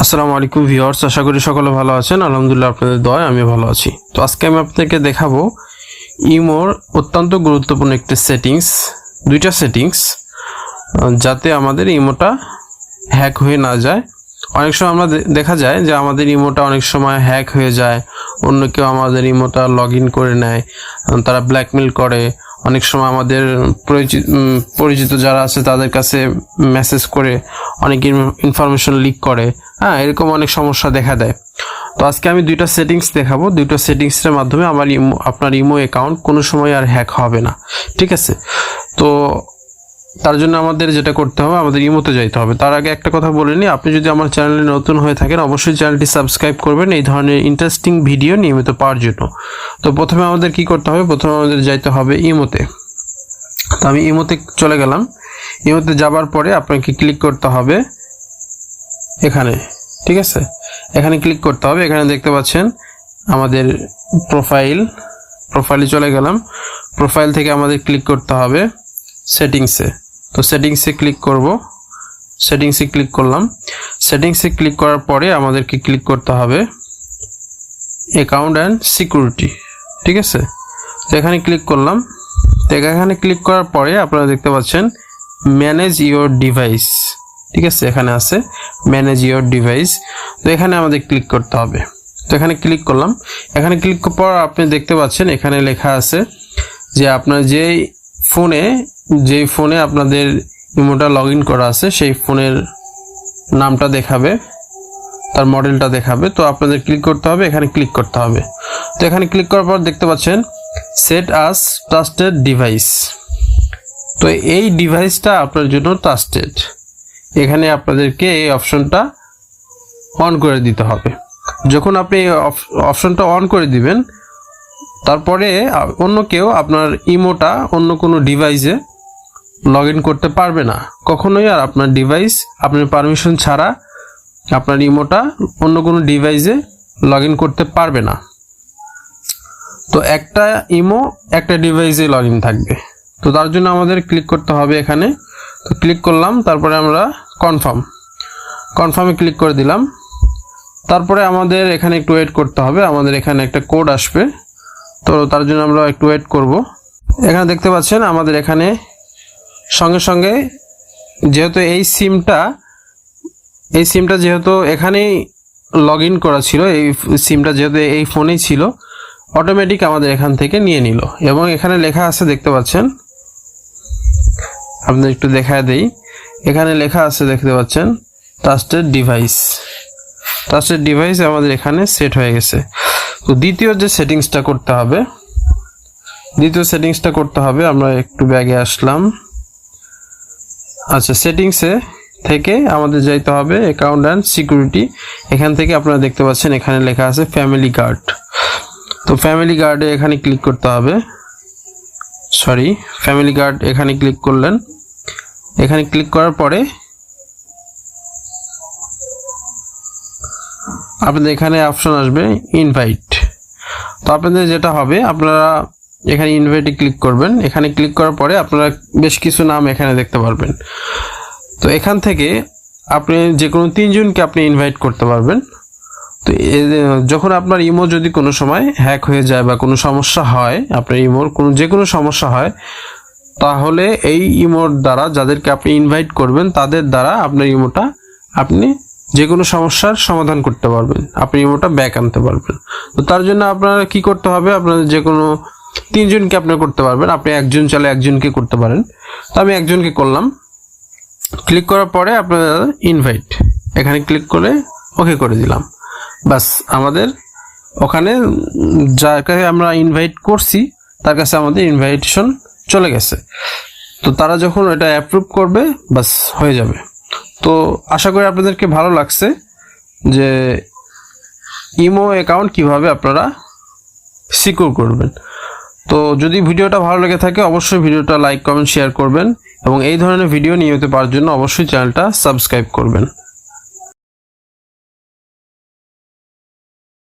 আসসালামু আলাইকুম ভিউয়ার্স, আশা করি সকলে ভালো আছেন। আলহামদুলিল্লাহ আপনাদের দয়ায় আমি ভালো আছি। তো আজকে আমি আপনাদেরকে দেখাবো ইমোর অত্যন্ত গুরুত্বপূর্ণ একটি দুইটা সেটিংস, যাতে আমাদের ইমোটা হ্যাক হয়ে না যায়। অনেক সময় আমরা দেখা যায় যে আমাদের ইমোটা অনেক সময় হ্যাক হয়ে যায়, অন্য কেউ আমাদের ইমোটা লগ ইন করে নেয়, তারা ব্ল্যাকমেল করে। অনেক সময় আমাদের পরিচিত যারা আছে তাদের কাছে মেসেজ করে অনেক ইনফরমেশন লিক করে। এরকম অনেক সমস্যা দেখা দেয়। তো আজকে আমি দুইটা সেটিংস দেখাবো। দুইটা সেটিংসের মাধ্যমে আপনার ইমো অ্যাকাউন্ট কোনো সময় আর হ্যাক হবে না, ঠিক আছে? তো তার জন্য আমাদের যেটা করতে হবে, আমাদের ইমোতে যাইতে হবে। তার আগে একটা কথা বলে নিই, আপনি যদি আমার চ্যানেলে নতুন হয়ে থাকেন অবশ্যই চ্যানেলটি সাবস্ক্রাইব করবেন এই ধরনের ইন্টারেস্টিং ভিডিও নিয়মিত পাওয়ার জন্য। তো প্রথমে আমাদের কি করতে হবে, প্রথমে আমাদের যাইতে হবে ইমোতে। তো আমি ইমোতে চলে গেলাম। ইমোতে যাবার পরে আপনাকে ক্লিক করতে হবে এখানে, ঠিক আছে? এখানে ক্লিক করতে হবে। এখানে দেখতে পাচ্ছেন আমাদের প্রোফাইলে চলে গেলাম। প্রোফাইল থেকে আমাদের ক্লিক করতে হবে সেটিংসে। তো সেটিংসে ক্লিক করব। সেটিংসে ক্লিক করলাম। সেটিংসে ক্লিক করার পরে আমাদেরকে ক্লিক করতে হবে অ্যাকাউন্ট অ্যান্ড সিকিউরিটি, ঠিক আছে? তো এখানে ক্লিক করলাম। তো এখানে ক্লিক করার পরে আপনারা দেখতে পাচ্ছেন ম্যানেজ ইওর ডিভাইস, ঠিক আছে? এখানে আছে ম্যানেজ ইওর ডিভাইস। তো এখানে আমাদের ক্লিক করতে হবে। তো এখানে ক্লিক করলাম। এখানে ক্লিক করার পর আপনি দেখতে পাচ্ছেন এখানে লেখা আছে যে আপনার যেই ফোনে আপনাদের ইমোটা লগ ইন করা আছে সেই ফোনের নামটা দেখাবে, তার মডেলটা দেখাবে। তো আপনাদের ক্লিক করতে হবে, এখানে ক্লিক করতে হবে। তো এখানে ক্লিক করার পর দেখতে পাচ্ছেন সেট আস ট্রাস্টেড ডিভাইস। তো এই ডিভাইসটা আপনার জন্য ট্রাস্টেড। এখানে আপনাদেরকে এই অপশনটা অন করে দিতে হবে। যখন আপনি এই অপশনটা অন করে দিবেন, তারপরে অন্য কেউ আপনার ইমোটা অন্য কোনো ডিভাইসে লগ ইন করতে পারবে না কখনোই। আর আপনার ডিভাইস আপনার পারমিশন ছাড়া আপনার ইমোটা অন্য কোনো ডিভাইসে লগ ইন করতে পারবে না। তো একটা ইমো একটা ডিভাইসে লগ ইন থাকবে। তো তার জন্য আমাদের ক্লিক করতে হবে এখানে। তো ক্লিক করলাম, তারপরে আমরা কনফার্মে ক্লিক করে দিলাম। তারপরে আমাদের এখানে একটু ওয়েট করতে হবে, আমাদের এখানে একটা কোড আসবে। তো তার জন্য আমরা একটু ওয়েট করব। এখানে দেখতে পাচ্ছেন আমাদের এখানে সঙ্গে সঙ্গে, যেহেতু এই সিমটা যেহেতু এখানেই লগ ইন করা ছিল, এই সিমটা যেহেতু এই ফোনেই ছিল, অটোমেটিক আমাদের এখান থেকে নিয়ে নিল। এবং এখানে লেখা আছে দেখতে পাচ্ছেন, আপনাদের একটু দেখায় দেই। এখানে লেখা আছে দেখতে পাচ্ছেন ট্রাস্টেড ডিভাইস আমাদের এখানে সেট হয়ে গেছে। তো দ্বিতীয় সেটিংসটা করতে হবে, আমরা একটু ব্যাগে আসলাম। আচ্ছা, সেটিংসে থেকে আমাদের যাইতে হবে অ্যাকাউন্ট অ্যান্ড সিকিউরিটি। এখান থেকে আপনারা দেখতে পাচ্ছেন এখানে লেখা আছে ফ্যামিলি গার্ড। তো ফ্যামিলি গার্ডে এখানে ক্লিক করতে হবে। ফ্যামিলি গার্ড এখানে ক্লিক করলেন। এখানে ক্লিক করার পরে আপনাদের এখানে অপশন আসবে ইনভাইট। তো আপনাদের যেটা হবে, আপনারা এখানে ইনভাইটে ক্লিক করবেন। এখানে ক্লিক করার পরে আপনারা বেশ কিছু নাম এখানে দেখতে পারবেন। তো এখান থেকে আপনি যে কোনো 3 জনকে আপনি ইনভাইট করতে পারবেন। তো যখন আপনার ইমো যদি কোনো সময় হ্যাক হয়ে যায় বা কোনো সমস্যা হয়, আপনার ইমোর যে কোনো সমস্যা হয়, তাহলে এই ইমোর দ্বারা যাদেরকে আপনি ইনভাইট করবেন তাদের দ্বারা আপনার ইমোটা আপনি যে কোনো সমস্যার সমাধান করতে পারবেন, আপনি ইমোটা ব্যাক আনতে পারবেন। তো তার জন্য আপনারা কি করতে হবে, আপনাদের যে কোনো 3 জনকে আপনি করতে পারবেন। আপনি একজন চাইলে একজনকে করতে পারেন। তো আমি একজনকে করলাম। ক্লিক করার পরে আপনারা ইনভাইট এখানে ক্লিক করে ওকে করে দিলাম। বাস, আমাদের ওখানে যাকে আমরা ইনভাইট করছি তার কাছে আমাদের ইনভাইটেশন চলে গেছে। তো তারা যখন এটা অ্যাপ্রুভ করবে, বাস হয়ে যাবে। তো আশা করি আপনাদেরকে ভালো লাগছে যে ইমো অ্যাকাউন্ট কিভাবে আপনারা সিকিউর করবেন। তো যদি ভিডিওটা ভালো লেগে থাকে অবশ্যই ভিডিওটা লাইক, কমেন্ট, শেয়ার করবেন এবং এই ধরনের ভিডিও নিয়মিত পাওয়ার জন্য অবশ্যই চ্যানেলটা সাবস্ক্রাইব করবেন।